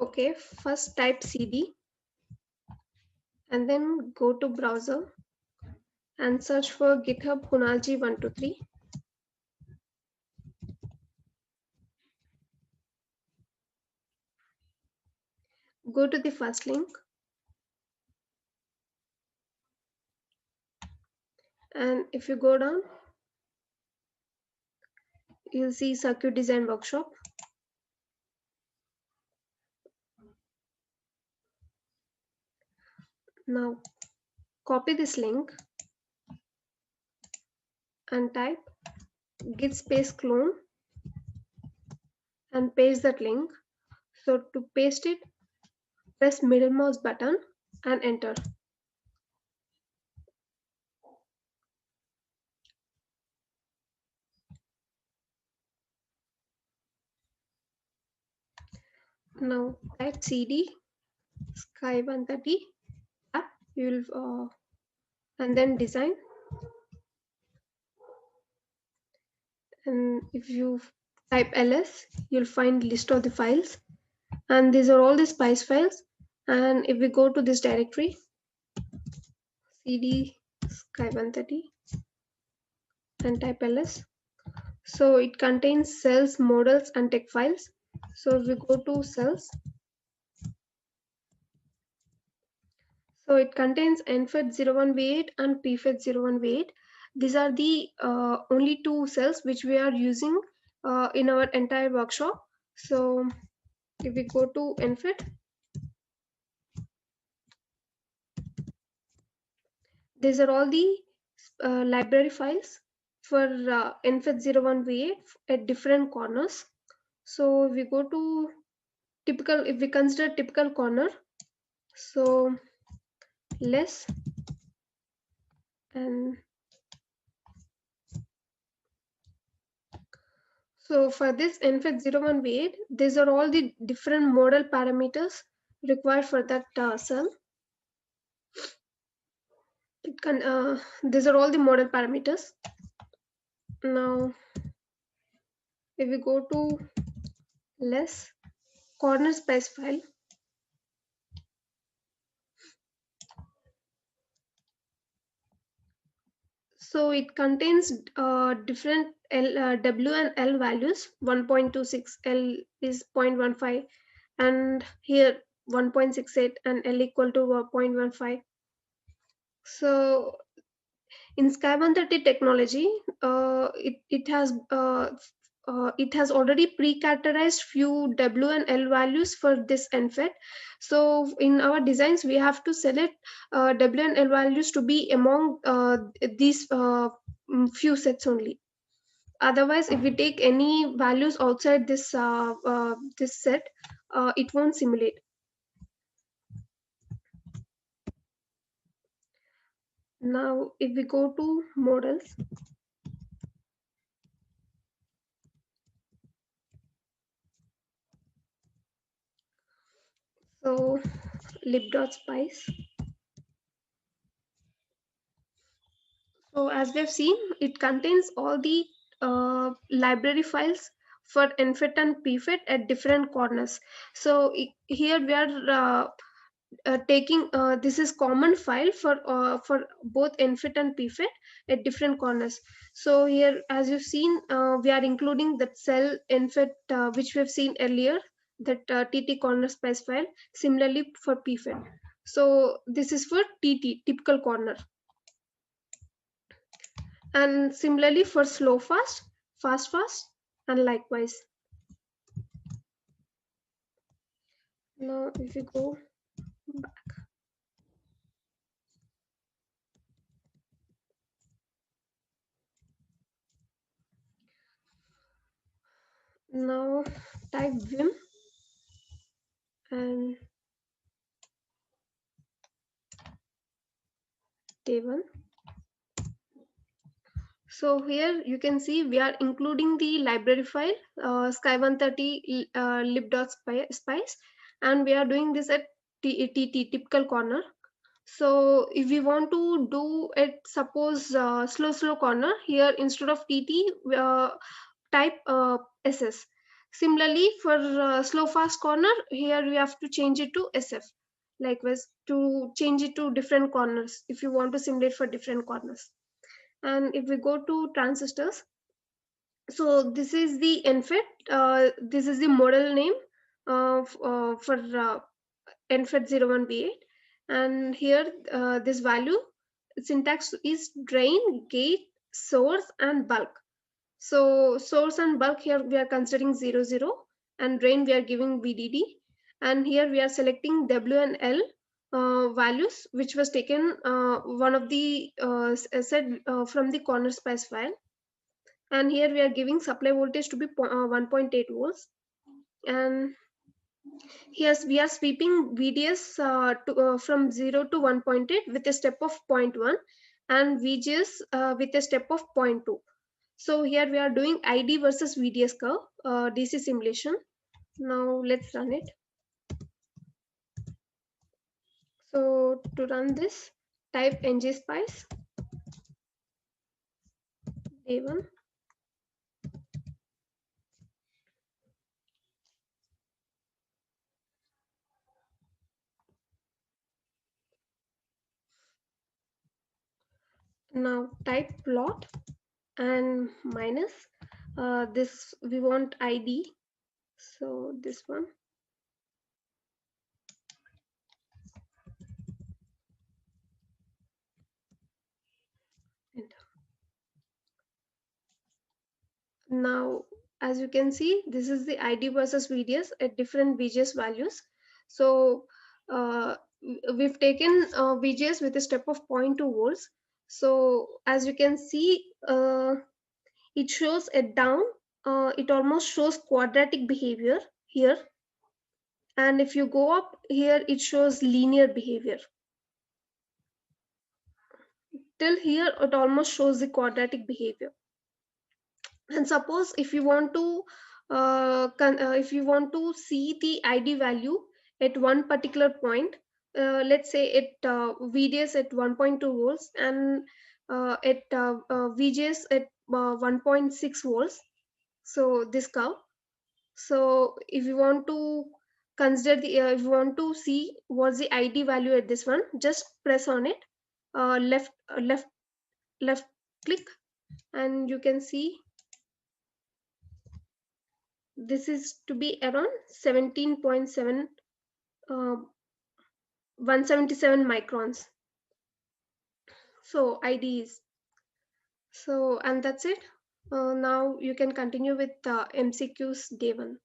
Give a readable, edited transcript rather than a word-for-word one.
Okay, first type cd and then go to browser and search for GitHub Kunalji123. Go to the first link and if you go down, you'll see circuit design workshop. Now copy this link and type git space clone and paste that link. So to paste it, press middle mouse button and enter. Now type cd sky130 app, you'll and then design, and if you type ls, you'll find list of the files, and these are all the spice files. And if we go to this directory cd sky130 and type ls, so it contains cells, models and tech files. So if we go to cells, so it contains nfet01v8 and pfet01v8. These are the only two cells which we are using in our entire workshop. So if we go to nfet, these are all the library files for nfet01v8 at different corners. So if we go to typical, if we consider typical corner, so less and so for this nfet01v8, these are all the different model parameters required for that cell. It can these are all the model parameters. Now if we go to less corner space file, so it contains different W and L values. 1.26, L is 0.15, and here 1.68 and L equal to 0.15. So in Sky130 technology, it has already pre-characterized few W and L values for this NFET. So in our designs, we have to select W and L values to be among these few sets only. Otherwise, if we take any values outside this this set, it won't simulate. Now, if we go to models, so lib.spice. So as we have seen, it contains all the library files for NFET and PFET at different corners. So here we are taking this is common file for both NFET and PFET at different corners. So here, as you've seen, we are including that cell NFET which we have seen earlier, that TT corner space file. Similarly for PFET. So this is for TT, typical corner. And similarly for slow fast, fast fast, and likewise. Now if you go back, now type vim and day1. So here you can see we are including the library file sky130 lib.spice, and we are doing this at TT, typical corner. So if we want to do it, suppose slow corner, here instead of TT type SS. Similarly, for slow fast corner, here we have to change it to SF. Likewise, to change it to different corners if you want to simulate for different corners. And if we go to transistors, so this is the NFET. This is the model name for NFET 01B8. And here this value syntax is drain, gate, source, and bulk. So source and bulk here we are considering 0, 0, and drain we are giving VDD. And here we are selecting W and L values, which was taken one of the said from the corner spice file. And here we are giving supply voltage to be 1.8 volts. And here we are sweeping VDS from 0 to 1.8 with a step of 0.1 and VGS with a step of 0.2. So here we are doing ID versus VDS curve DC simulation. Now let's run it. So to run this, type ngSpice day1. Now type plot and minus this we want ID. So this one. Enter. Now, as you can see, this is the ID versus VDS at different VGS values. So we've taken VGS with a step of 0.2 volts. So as you can see, it shows a down. It almost shows quadratic behavior here. And if you go up here, it shows linear behavior. Till here, it almost shows the quadratic behavior. And suppose if you want to see the ID value at one particular point, let's say at VDS at 1.2 volts and at VGS at 1.6 volts, so this curve. So if you want to consider the if you want to see what's the ID value at this one, just press on it, left click, and you can see this is to be around 17.7 177 microns. So ID is so, and that's it. Now you can continue with MCQs day 1.